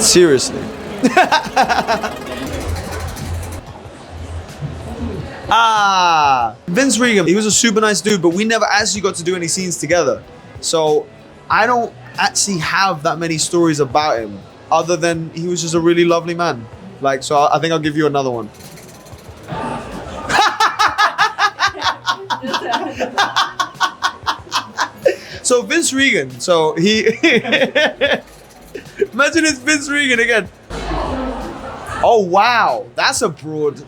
Seriously. Vince Regan, he was a super nice dude, but we never actually got to do any scenes together. So I don't actually have that many stories about him, other than he was just a really lovely man. Like, so I think I'll give you another one. So Vince Regan, so he imagine it's Vince Regan again. Oh wow, that's a broad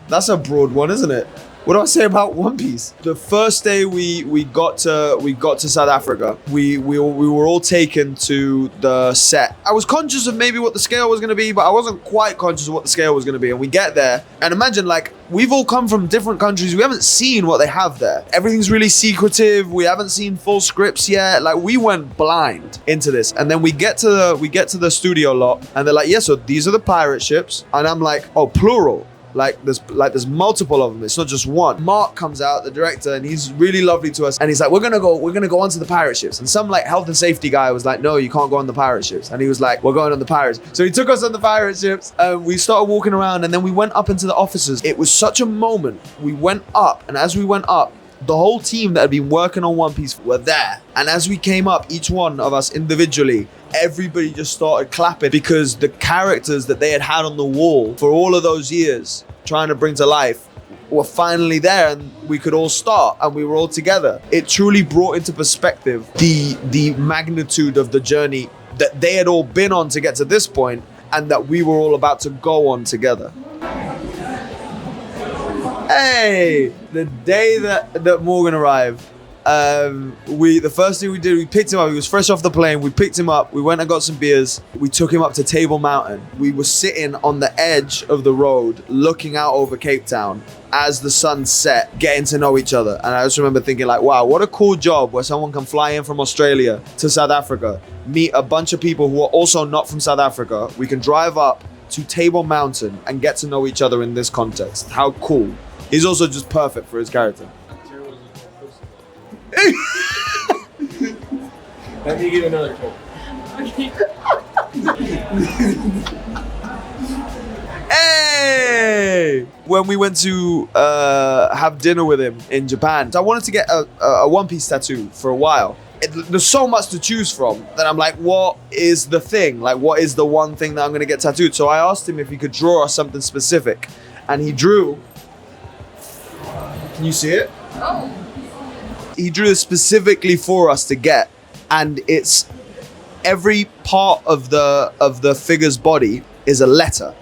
one, isn't it? What do I say about One Piece? The first day we got to South Africa, we were all taken to the set. I was conscious of maybe what the scale was gonna be, but I wasn't quite conscious of what the scale was gonna be. And we get there, and imagine, like, we've all come from different countries. We haven't seen what they have there. Everything's really secretive. We haven't seen full scripts yet. Like, we went blind into this. And then we get to the studio lot, and they're like, yeah, so these are the pirate ships. And I'm like, oh, plural. Like there's multiple of them. It's not just one. Mark comes out, the director, and he's really lovely to us. And he's like, we're gonna go onto the pirate ships. And some like health and safety guy was like, no, you can't go on the pirate ships. And he was like, we're going on the pirates. So he took us on the pirate ships. We started walking around, and then we went up into the offices. It was such a moment. We went up, and as we went up, the whole team that had been working on One Piece were there. And as we came up, each one of us individually, everybody just started clapping, because the characters that they had on the wall for all of those years trying to bring to life were finally there, and we could all start, and we were all together. It truly brought into perspective the magnitude of the journey that they had all been on to get to this point, and that we were all about to go on together. Hey, the day that Morgan arrived, the first thing we did, we picked him up. He was fresh off the plane. We picked him up. We went and got some beers. We took him up to Table Mountain. We were sitting on the edge of the road, looking out over Cape Town as the sun set, getting to know each other. And I just remember thinking, like, wow, what a cool job where someone can fly in from Australia to South Africa, meet a bunch of people who are also not from South Africa. We can drive up to Table Mountain and get to know each other in this context. How cool. He's also just perfect for his character. Let me give another quote. Okay. Hey! When we went to have dinner with him in Japan, I wanted to get a One Piece tattoo for a while. There's so much to choose from that I'm like, what is the thing? Like, what is the one thing that I'm gonna get tattooed? So I asked him if he could draw us something specific, and he drew. Can you see it? Oh. He drew it specifically for us to get, and it's every part of the figure's body is a letter,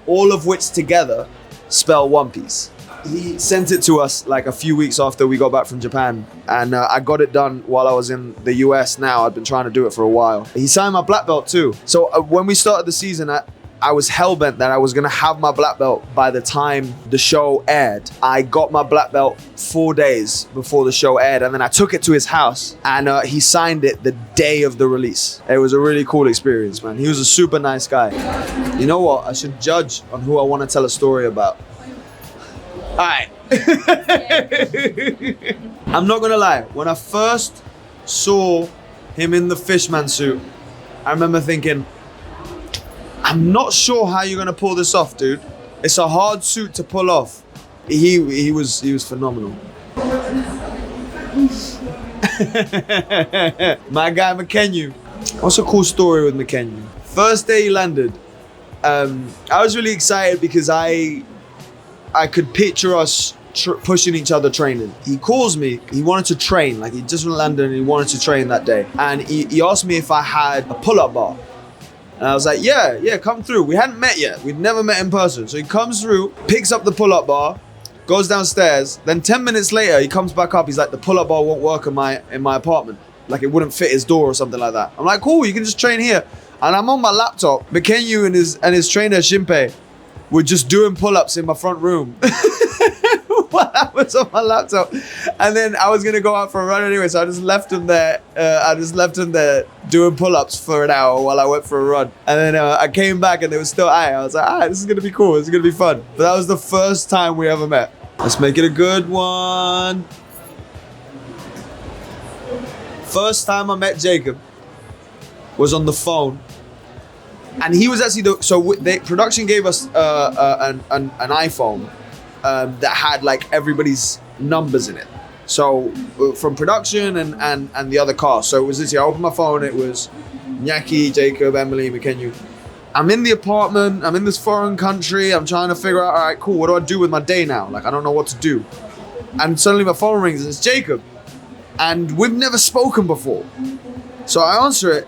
all of which together spell One Piece. He sent it to us like a few weeks after we got back from Japan, and I got it done while I was in the US. Now I'd been trying to do it for a while. He signed my black belt too. So when we started the season, I was hellbent that I was gonna have my black belt by the time the show aired. I got my black belt 4 days before the show aired, and then I took it to his house, and he signed it the day of the release. It was a really cool experience, man. He was a super nice guy. You know what? I should judge on who I want to tell a story about. All right. I'm not gonna lie. When I first saw him in the fishman suit, I remember thinking, I'm not sure how you're gonna pull this off, dude. It's a hard suit to pull off. He was phenomenal. My guy Mackenyu. What's a cool story with Mackenyu? First day he landed, I was really excited because I could picture us pushing each other training. He calls me, he wanted to train, like he just landed and he wanted to train that day. And he asked me if I had a pull-up bar. And I was like, yeah, come through. We hadn't met yet. We'd never met in person. So he comes through, picks up the pull-up bar, goes downstairs. Then 10 minutes later, he comes back up. He's like, the pull-up bar won't work in my apartment. Like it wouldn't fit his door or something like that. I'm like, cool, you can just train here. And I'm on my laptop. Mackenyu and his trainer, Shinpei, were just doing pull-ups in my front room. While I was on my laptop. And then I was gonna go out for a run anyway, so I just left him there. Doing pull-ups for an hour while I went for a run. And then I came back and they were still at it. I was like, this is gonna be cool, this is gonna be fun. But that was the first time we ever met. Let's make it a good one. First time I met Jacob was on the phone And he was actually production gave us an iPhone that had like everybody's numbers in it. So from production and the other cast. So it was this. I opened my phone. It was Nyaki, Jacob, Emily, Mackenyu. I'm in the apartment. I'm in this foreign country. I'm trying to figure out. All right, cool. What do I do with my day now? Like I don't know what to do. And suddenly my phone rings and it's Jacob. And we've never spoken before. So I answer it.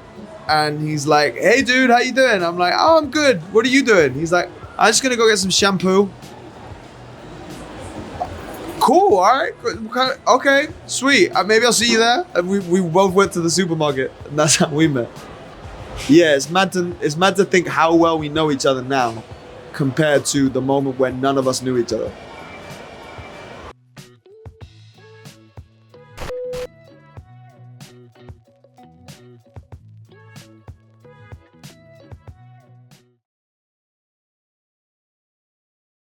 And he's like, hey dude, how you doing? I'm like, oh, I'm good. What are you doing? He's like, I'm just gonna go get some shampoo. Cool, all right. Okay, sweet. Maybe I'll see you there. And we both went to the supermarket and that's how we met. Yeah, it's mad to think how well we know each other now compared to the moment when none of us knew each other.